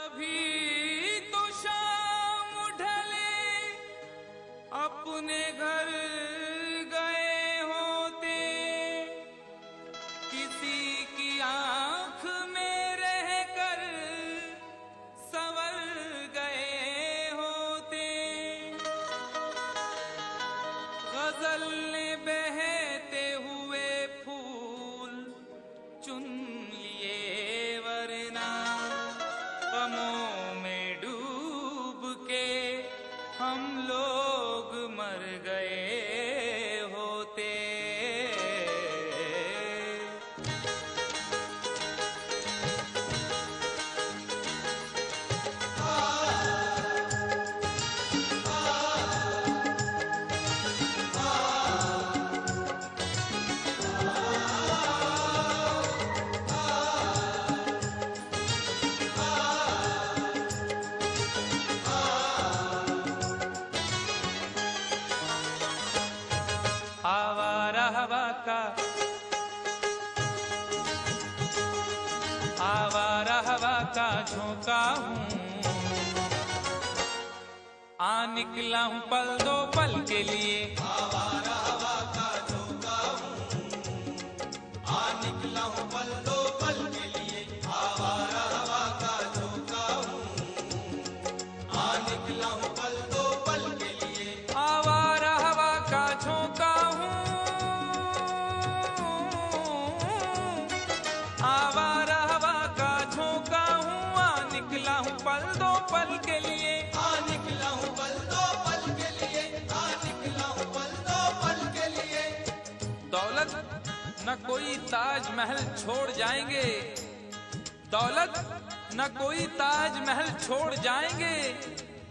अभी तो शाम ढले अपने घर गए होते, किसी की आंख में रहकर संवर गए होते। गजल ने बहते हुए फूल चुन लिए, वरना गमों में डूब के हम लोग मर गए होते। आवारा हवा का, आवारा हवा का झोंका हूँ, आ निकला हूँ पल दो पल के लिए। आवारा हवा का झोंका हूँ, आ निकला हूँ पल दो पल के लिए। आवारा हवा का झोंका हूँ, आ निकला हूँ पल दो पल के लिए। आवारा हवा का झोंका हूँ, आवारा हवा का झोंका हूँ, आ निकला हूँ पल दो पल के लिए। आ निकला हूँ पल दो पल के लिए, आ निकला हूँ पल दो पल के लिए। दौलत न कोई ताजमहल छोड़ जाएंगे, दौलत न कोई ताजमहल छोड़ जाएंगे,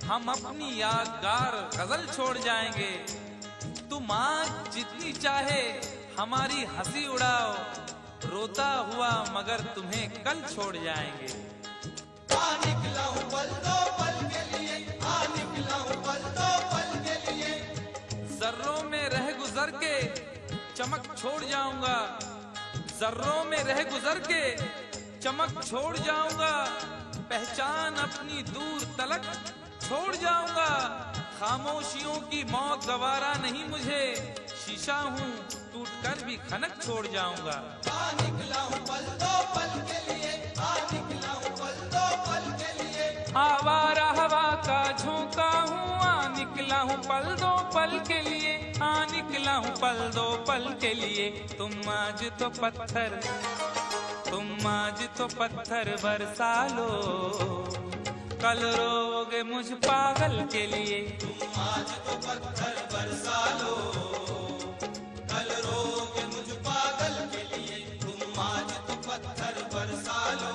हम अपनी यादगार गजल छोड़ जाएंगे। तुम आज जितनी चाहे हमारी हंसी उड़ाओ, रोता हुआ मगर तुम्हें कल छोड़ जाएंगे। आ निकला हूँ पल दो पल के लिए, आ निकला हूँ पल दो पल के लिए। जर्रों में रह गुजर के चमक छोड़ जाऊंगा, जर्रों में रह गुजर के चमक छोड़ जाऊंगा, पहचान अपनी दूर तलक छोड़ जाऊंगा। खामोशियों की मौत गवारा नहीं मुझे, शीशा हूँ टूट कर भी खनक छोड़ जाऊंगा। आ निकला हूँ पल दो पल के लिए, आ निकला हूँ पल दो पल के लिए। आवारा हवा का झोंका हूँ, आ निकला हूँ पल दो पल के लिए, आ निकला हूँ पल दो पल के लिए। तुम आज तो पत्थर, तुम आज तो पत्थर बरसा लो, कल रोगे मुझ पागल के लिए। तुम आज तो पत्थर बरसा लो, कल रोगे मुझ पागल के लिए। तुम आज तो पत्थर बरसा लो,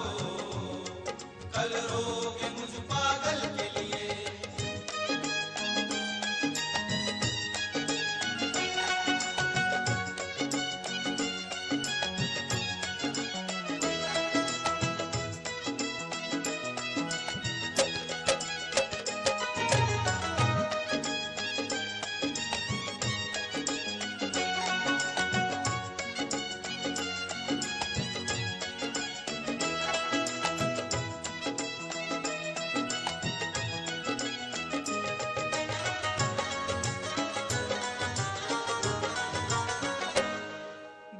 कल रोगे मुझ पागल के लिए।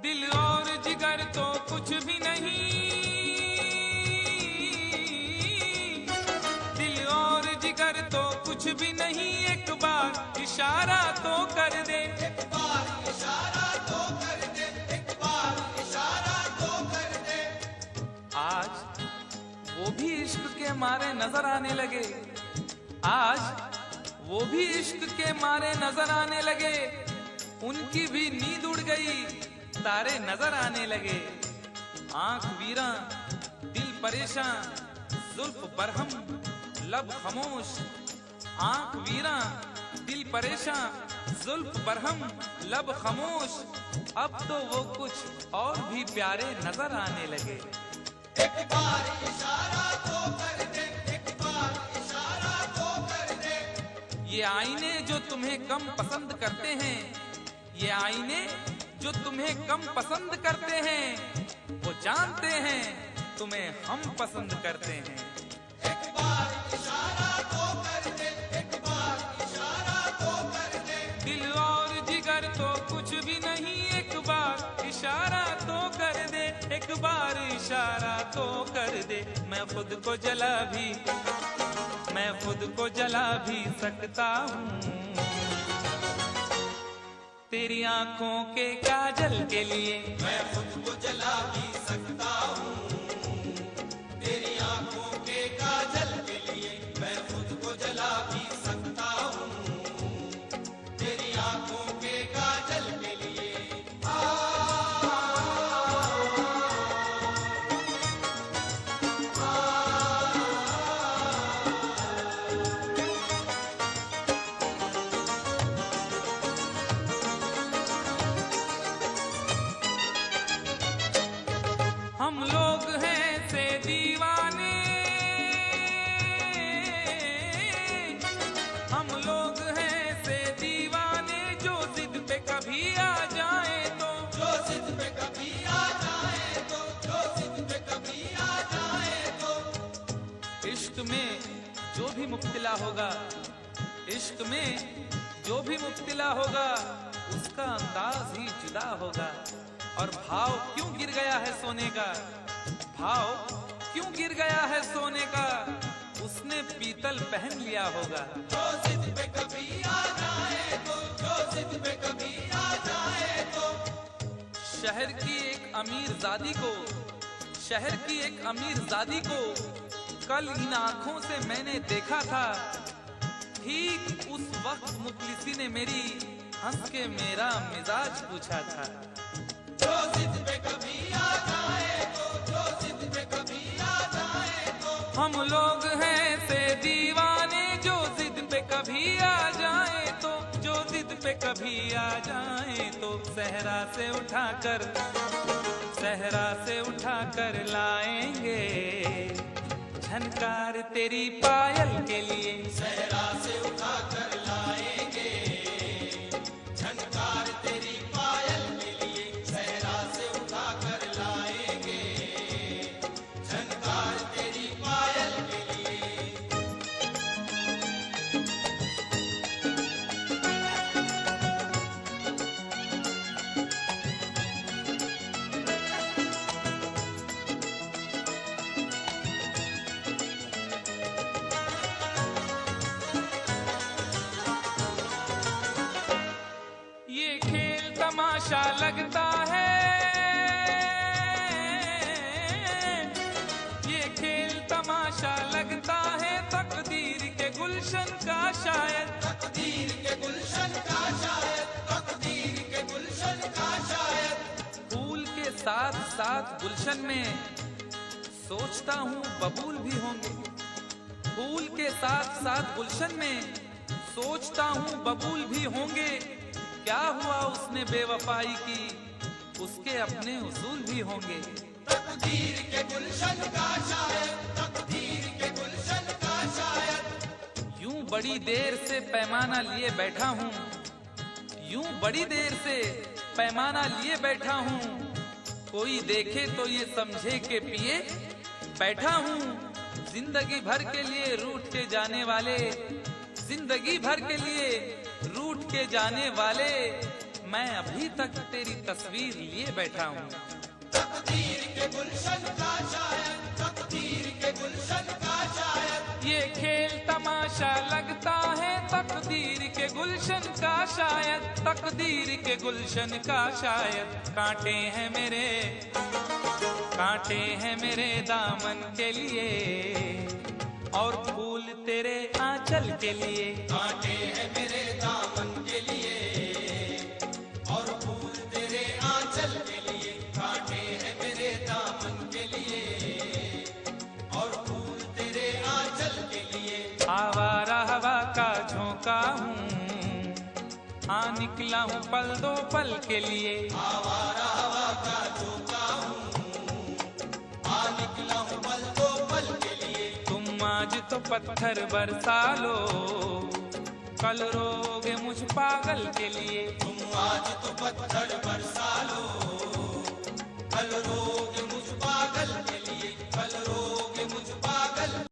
दिल और जिगर तो कुछ भी नहीं, दिल और जिगर तो कुछ भी नहीं, एक बार इशारा तो कर दे। एक बार इशारा तो कर दे, एक बार इशारा तो कर दे। आज वो भी इश्क के मारे नजर आने लगे, आज वो भी इश्क के मारे नजर आने लगे, उनकी भी नींद उड़ गई, तारे नजर आने लगे। आंख वीरा दिल परेशान, जुल्फ बरहम लब खामोश, आंख वीरा दिल परेशान, जुल्फ बरहम लब खामोश, अब तो वो कुछ और भी प्यारे नजर आने लगे। एक बार इशारा तो कर दे, एक बार इशारा तो कर दे। ये आईने जो तुम्हें कम पसंद करते हैं, ये आईने जो तुम्हें कम पसंद करते हैं, वो जानते हैं तुम्हें हम पसंद करते हैं। एक मैं खुद को जला भी सकता हूँ तेरी आंखों के काजल के लिए। मैं खुद को जला भी सकता हूँ तेरी आंखों के काजल के लिए। मैं खुद को जला भी सकता हूँ तेरी आंखों के काजल के लिए। हम लोग हैं से दीवाने, हम लोग हैं से दीवाने, जो जिद पे कभी आ जाए तो, जो जिद पे कभी आ जाए तो, जो जिद पे कभी आ जाए तो। इश्क में जो भी मुब्तला होगा, इश्क में जो भी मुब्तला होगा, उसका अंदाज ही जुदा होगा। और भाव क्यों गिर गया है सोने का, भाव क्यों गिर गया है सोने का, उसने पीतल पहन लिया होगा। जो जिद पे कभी आ जाए तो, जो जिद पे कभी आ जाए तो। शहर की एक अमीरजादी को, शहर की एक अमीरजादी को कल इन आंखों से मैंने देखा था। ठीक उस वक्त मुखलिसी ने मेरी हंस के मेरा मिजाज पूछा था। जो जिद पे कभी आ जाए तो, जो जिद पे कभी आ जाए तो। हम लोग हैं से दीवाने, जो जिद पे कभी आ जाए तो, जो जिद पे कभी आ जाए तो। सहरा से उठाकर लाएंगे झनकार तेरी पायल के लिए। सहरा से उठा कर लाएंगे झनकार तेरी पायल के लिए। सहरा से उठा कर लाएंगे झनकार तेरी पायल के लिए। ये खेल तमाशा लगता है, ये खेल तमाशा लगता है, तकदीर के गुलशन का शायद, तकदीर के गुलशन का शायद, तकदीर के गुलशन का शायद। फूल के साथ साथ गुलशन में सोचता हूँ बबूल भी होंगे। फूल के साथ साथ गुलशन में सोचता हूँ बबूल भी होंगे। क्या हुआ उसने बेवफाई की, उसके अपने उसूल भी होंगे। तकदीर के गुलशन का शायद, तकदीर के गुलशन का शायद। यूं बड़ी देर से पैमाना लिए बैठा हूँ, यूं बड़ी देर से पैमाना लिए बैठा हूँ। कोई देखे तो ये समझे के पिए बैठा हूँ। जिंदगी भर के लिए रूठ के जाने वाले, जिंदगी भर के लिए रूठ के जाने वाले, मैं अभी तक तेरी तस्वीर लिए बैठा हूँ। तकदीर के गुलशन का शायद, तकदीर के गुलशन का शायद। ये खेल तमाशा लगता है, तकदीर के गुलशन का शायद, तकदीर के गुलशन का शायद। कांटे हैं मेरे दामन के लिए, और फूल तेरे आंचल के लिए। कांटे हैं मेरे दामन के लिए, और फूल तेरे आंचल के लिए। कांटे हैं मेरे दामन के लिए, और फूल तेरे आंचल के लिए। आवारा हवा का झोंका हूँ, हाँ निकला हूँ पल दो पल के लिए। आवारा हवा का झोंका हूँ, आ निकला हूँ पल दो पल के लिए। तुम आज तो पत्थर बरसा लो, कल रोगे मुझ पागल के लिए। तुम आज तो पत्थर बरसा लो, कल रोगे मुझ पागल के लिए। कल रोगे